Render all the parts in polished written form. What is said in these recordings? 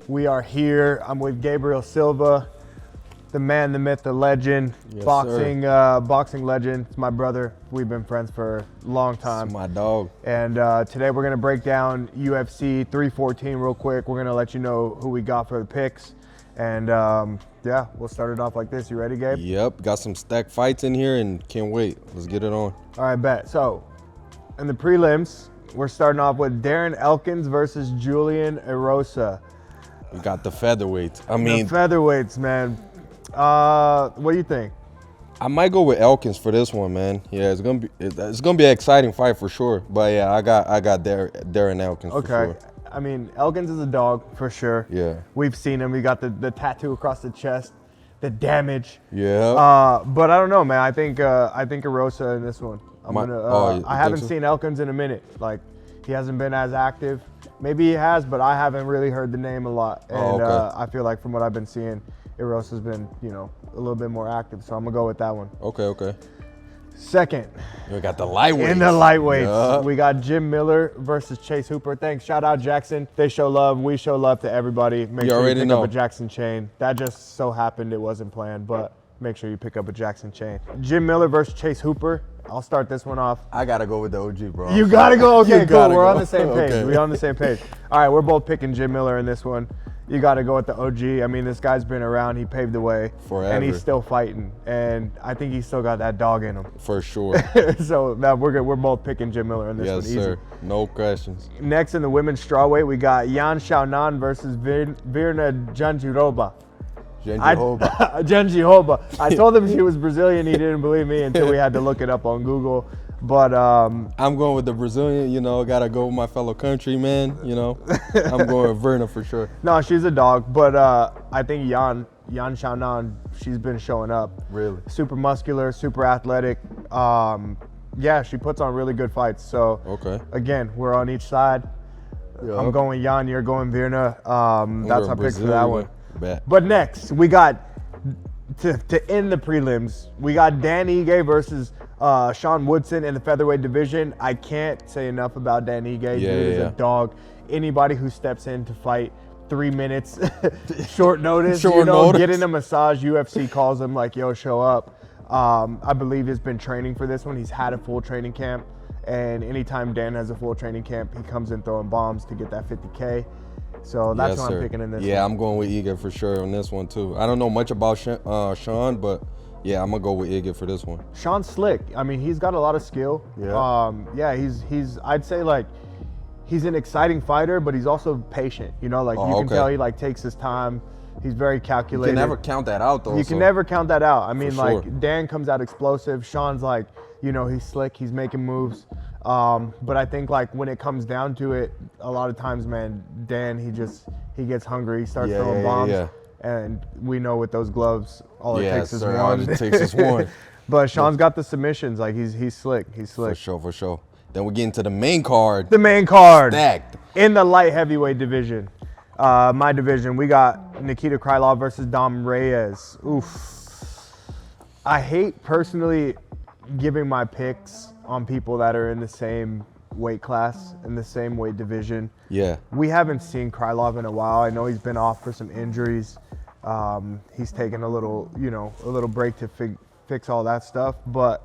We are here. I'm with Gabriel Silva, the man, the myth, the legend, Yes, boxing legend. It's my brother. We've been friends for a long time. It's my dog. And today we're gonna break down UFC 314 real quick. We're gonna let you know who we got for the picks. And yeah, we'll start it off like this. You ready, Gabe? Yep, got some stacked fights in here and can't wait. Let's get it on. All right, bet. So, in the prelims, we're starting off with Darren Elkins versus Julian Erosa. We got the featherweights. The featherweights, man. What do you think? I might go with Elkins for this one, man. Yeah, it's gonna be an exciting fight for sure. But yeah, I got Darren Elkins for sure. I mean, Elkins is a dog for sure. Yeah. We've seen him. We got the tattoo across the chest, the damage. Yeah. But I don't know, man. I think Erosa in this one. I haven't seen Elkins in a minute. Like, he hasn't been as active. Maybe he has, but I haven't really heard the name a lot. And I feel like from what I've been seeing, Erosa's been, a little bit more active. So I'm gonna go with that one. Okay. Second, we got the lightweights. In the lightweights, we got Jim Miller versus Chase Hooper. Thanks. Shout out Jackson. They show love. We show love to everybody. Make sure you pick up a Jackson chain. That just so happened it wasn't planned, but make sure you pick up a Jackson chain. Jim Miller versus Chase Hooper. I'll start this one off. I gotta go with the OG, bro. You gotta go. Okay, cool. We're on the same page. Okay. We're on the same page. All right, we're both picking Jim Miller in this one. You gotta go with the OG. I mean, this guy's been around. He paved the way. Forever. And he's still fighting. And I think he's still got that dog in him. For sure. So now we're good. We're both picking Jim Miller in this one. Yes, sir. No questions. Next in the women's strawweight, we got Yan Xiaonan versus Virna Jandiroba. Jandiroba. I told him she was Brazilian. He didn't believe me until we had to look it up on Google. But I'm going with the Brazilian. Gotta go with my fellow countryman. I'm going with Verna for sure. No, she's a dog. But I think Yan Xiaonan, she's been showing up. Really? Super muscular, super athletic. Yeah, she puts on really good fights. So again, we're on each side. Yep. I'm going Yan. You're going Virna. That's our picks for that one. But next, we got, to end the prelims, we got Dan Ige versus Sean Woodson in the featherweight division. I can't say enough about Dan Ige. Dude is a dog. Anybody who steps in to fight 3 minutes, short notice, getting a massage, UFC calls him like, yo, show up. I believe he's been training for this one. He's had a full training camp. And anytime Dan has a full training camp, he comes in throwing bombs to get that 50K. So that's what I'm picking in this one. Yeah, I'm going with Ige for sure on this one too. I don't know much about Sean, but yeah, I'm gonna go with Ige for this one. Sean's slick. I mean, he's got a lot of skill. Yeah. He's I'd say like he's an exciting fighter, but he's also patient. You can tell he takes his time. He's very calculated. You can never count that out though. You can never count that out. I mean, Dan comes out explosive. Sean's he's slick. He's making moves. But I think when it comes down to it, a lot of times, man, Dan, he gets hungry. He starts throwing bombs. Yeah. And we know with those gloves, all it takes is one. All it takes is one. But Sean's got the submissions. He's slick. He's slick. For sure. Then we get into the main card. Stacked. In the light heavyweight division. My division, we got Nikita Krylov versus Dom Reyes. Oof. I hate personally giving my picks on people that are in the same weight class, in the same weight division. Yeah. We haven't seen Krylov in a while. I know he's been off for some injuries. He's taken a little break to fix all that stuff. But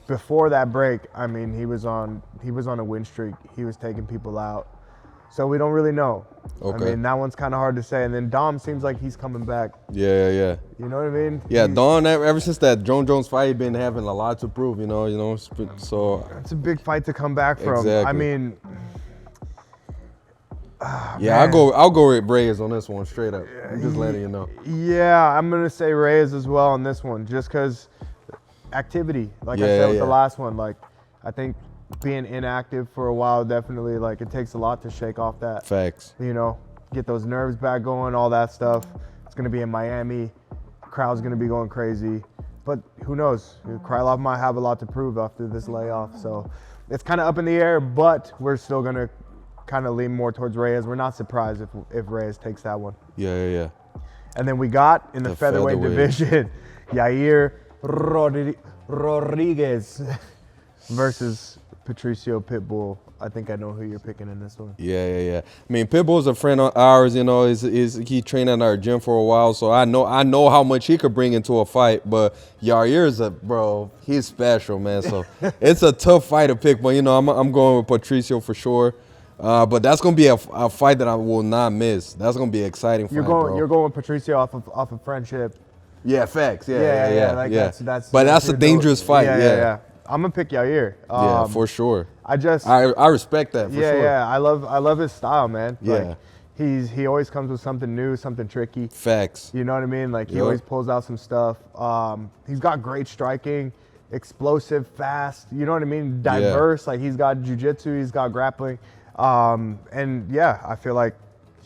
before that break, I mean, he was on a win streak. He was taking people out. So we don't really know. Okay. I mean, that one's kind of hard to say. And then Dom seems like he's coming back. Yeah. You know what I mean? Yeah, Dom, ever since that Jon Jones fight, he's been having a lot to prove, so. It's a big fight to come back from. Exactly. I mean. I'll go with Reyes on this one, straight up. I'm just letting you know. Yeah, I'm going to say Reyes as well on this one, just because activity. I said with the last one, I think being inactive for a while, definitely, it takes a lot to shake off that. Facts. Get those nerves back going, all that stuff. It's going to be in Miami. Crowd's going to be going crazy. But who knows? Krylov might have a lot to prove after this layoff. So it's kind of up in the air, but we're still going to kind of lean more towards Reyes. We're not surprised if Reyes takes that one. Yeah. And then we got in the featherweight division, Yair Rodriguez versus Patricio Pitbull. I think I know who you're picking in this one. Yeah. I mean, Pitbull's a friend of ours. You know, he trained at our gym for a while, so I know how much he could bring into a fight. But Yair's he's special, man. So it's a tough fight to pick. But you know, I'm going with Patricio for sure. But that's gonna be a fight that I will not miss. That's gonna be an exciting fight, bro. You're going with Patricio off of friendship. Yeah, facts. Yeah. That's but that's a dangerous fight. Yeah. I'm gonna pick Yair. Yeah, for sure. I respect that for sure. Yeah. I love his style, man. Yeah. Like, he always comes with something new, something tricky. Facts. You know what I mean? Like he always pulls out some stuff. He's got great striking, explosive, fast. You know what I mean? Diverse. Like he's got jiu-jitsu, he's got grappling. And yeah, I feel like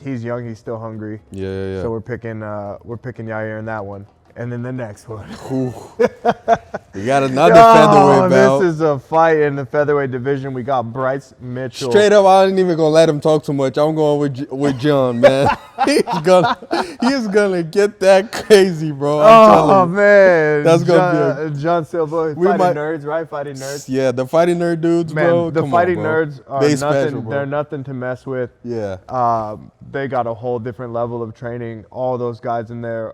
he's young, he's still hungry. Yeah. So we're picking Yair in that one. And then the next one. You got another featherweight belt. This is a fight in the featherweight division. We got Bryce Mitchell. Straight up, I ain't even gonna let him talk too much. I'm going with John, man. He's gonna get that crazy, bro. Oh man, that's gonna be John Silva. Nerds, right? Fighting nerds. Yeah, the fighting nerd dudes, man, bro. The fighting nerds are they nothing. Special, bro. They're nothing to mess with. Yeah. They got a whole different level of training. All those guys in there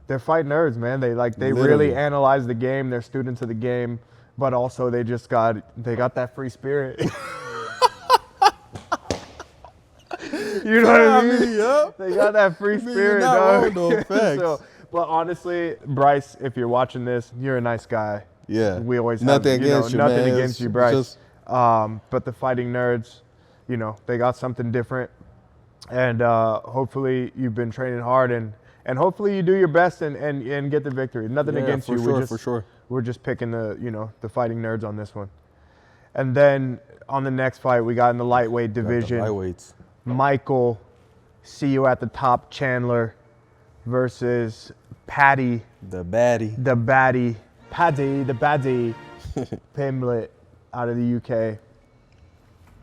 they're fight nerds, man. They really analyze the game. They're students of the game, but also they got that free spirit. You know what I mean? Yeah. They got that free spirit, dog. Facts. But honestly, Bryce, if you're watching this, you're a nice guy. Yeah. We always nothing against you, nothing man. against you, Bryce. But the fighting nerds, you know, they got something different, and hopefully you've been training hard and hopefully you do your best and get the victory. Nothing against you. For sure. We're just picking the fighting nerds on this one. And then on the next fight, we got in the lightweight division. Lightweights. Michael, see you at the top, Chandler versus Paddy. The baddie. Paddy, the baddie. Pimblett out of the UK.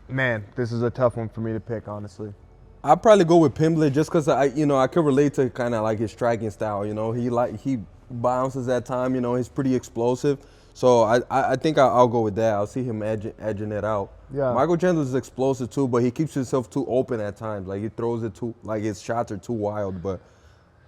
Man, this is a tough one for me to pick, honestly. I'd probably go with Pimblett just because I could relate to kind of like his striking style. You know, he bounces at time. You know, he's pretty explosive. So I think I'll go with that. I'll see him edging it out. Yeah. Michael Chandler's explosive too, but he keeps himself too open at times. Like he throws it too, like his shots are too wild. But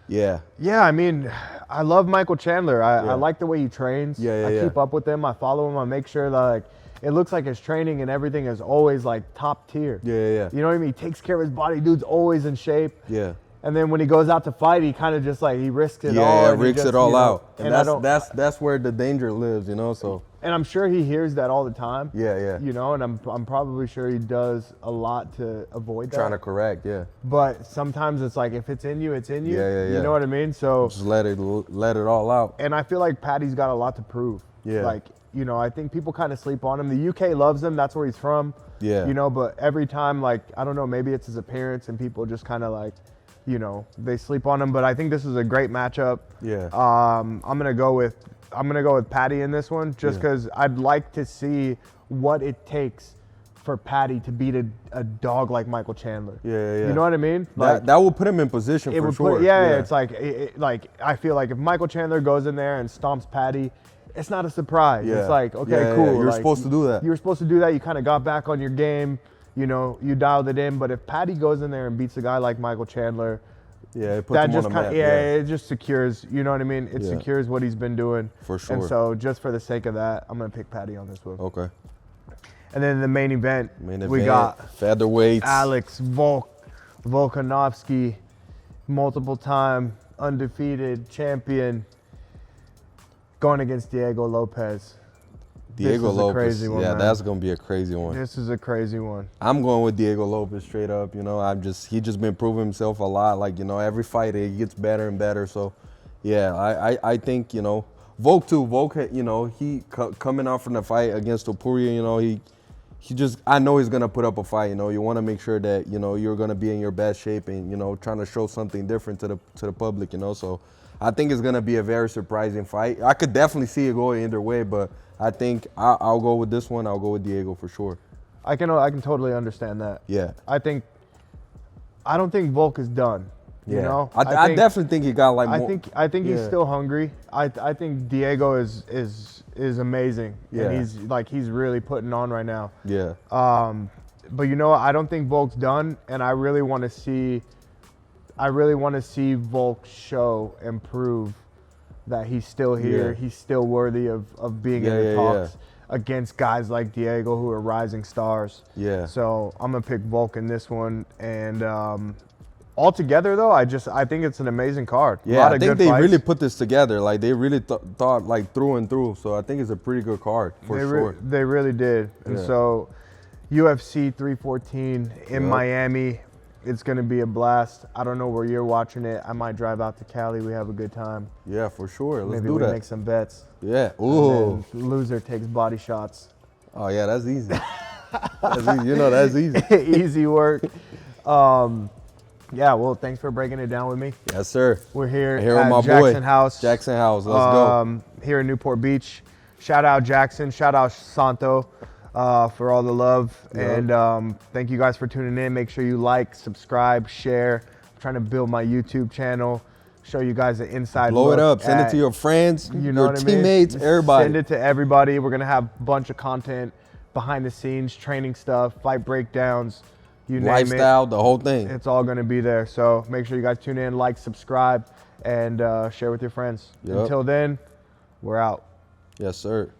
yeah. Yeah, I mean, I love Michael Chandler. I like the way he trains. I keep up with him. I follow him. I make sure that it looks like his training and everything is always like top tier. Yeah. You know what I mean? He takes care of his body. Dude's always in shape. Yeah. And then when he goes out to fight, he kind of just like, he risks it all. Yeah, risks it all out. And that's where the danger lives, you know, so. And I'm sure he hears that all the time. Yeah. You know, and I'm probably sure he does a lot to avoid that. Trying to correct, yeah. But sometimes it's like, if it's in you, it's in you. Yeah. You know what I mean? So. Just let it all out. And I feel like Paddy's got a lot to prove. Yeah. Like, you know, I think people kind of sleep on him. The UK loves him. That's where he's from. Yeah. You know, but every time, like, I don't know, maybe it's his appearance and people just kind of like, you know, they sleep on him. But I think this is a great matchup. Yeah. I'm gonna go with Paddy in this one, just because I'd like to see what it takes for Paddy to beat a dog like Michael Chandler. Yeah. You know what I mean? Like, that will put him in position for sure. It's like I feel like if Michael Chandler goes in there and stomps Paddy, it's not a surprise. Yeah. It's like, okay, cool. You're supposed to do that. You were supposed to do that. You kind of got back on your game. You know, you dialed it in. But if Paddy goes in there and beats a guy like Michael Chandler, it puts him on the map. It just secures. You know what I mean? It secures what he's been doing. For sure. And so, just for the sake of that, I'm gonna pick Paddy on this one. Okay. And then the main event, we got featherweights. Alex Volkanovski, multiple-time undefeated champion, going against Diego Lopez. Diego Lopez, crazy one, man. That's gonna be a crazy one. This is a crazy one. I'm going with Diego Lopez straight up. You know, he just been proving himself a lot. Like, you know, every fight he gets better and better. So, yeah, I think, you know, Volk too. Volk, you know, he coming out from the fight against Topuria, you know, I know he's gonna put up a fight. You know, you want to make sure that, you know, you're gonna be in your best shape and, you know, trying to show something different to the public. You know, so I think it's gonna be a very surprising fight. I could definitely see it going either way, but I think I'll go with this one. I'll go with Diego for sure. I can totally understand that. Yeah. I don't think Volk is done. Yeah. You know, I definitely think he got like more. I think he's still hungry. I think Diego is amazing. Yeah. And he's really putting on right now. Yeah. But you know what? I don't think Volk's done, and I really want to see Volk show and prove that he's still here. He's still worthy of being in the talks against guys like Diego who are rising stars. Yeah. So I'm gonna pick Volk in this one, and altogether though, I think it's an amazing card. Yeah, I think they really put this together. Like they really thought like through and through. So I think it's a pretty good card for sure. They really did. And so UFC 314 in Miami. It's going to be a blast. I don't know where you're watching it. I might drive out to Cali. We have a good time. Yeah, for sure. Let's Maybe do that. Maybe we make some bets. Yeah. Ooh. Loser takes body shots. Oh, yeah, that's easy. That's easy. You know, that's easy. Easy work. Yeah, well, thanks for breaking it down with me. Yes, sir. We're here with at my Jackson boy. House. Jackson House. Let's go. Here in Newport Beach. Shout out Jackson. Shout out Santo. For all the love. And thank you guys for tuning in. Make sure you like, subscribe, share. I'm trying to build my YouTube channel, show you guys the inside Blow look it up. Send it to your friends, you know your what teammates, I mean? everybody. Send it to everybody. We're going to have a bunch of content, behind the scenes, training stuff, fight breakdowns, you name lifestyle, it. The whole thing. It's all going to be there. So make sure you guys tune in, like, subscribe, and share with your friends. Until then, we're out. Yes, sir.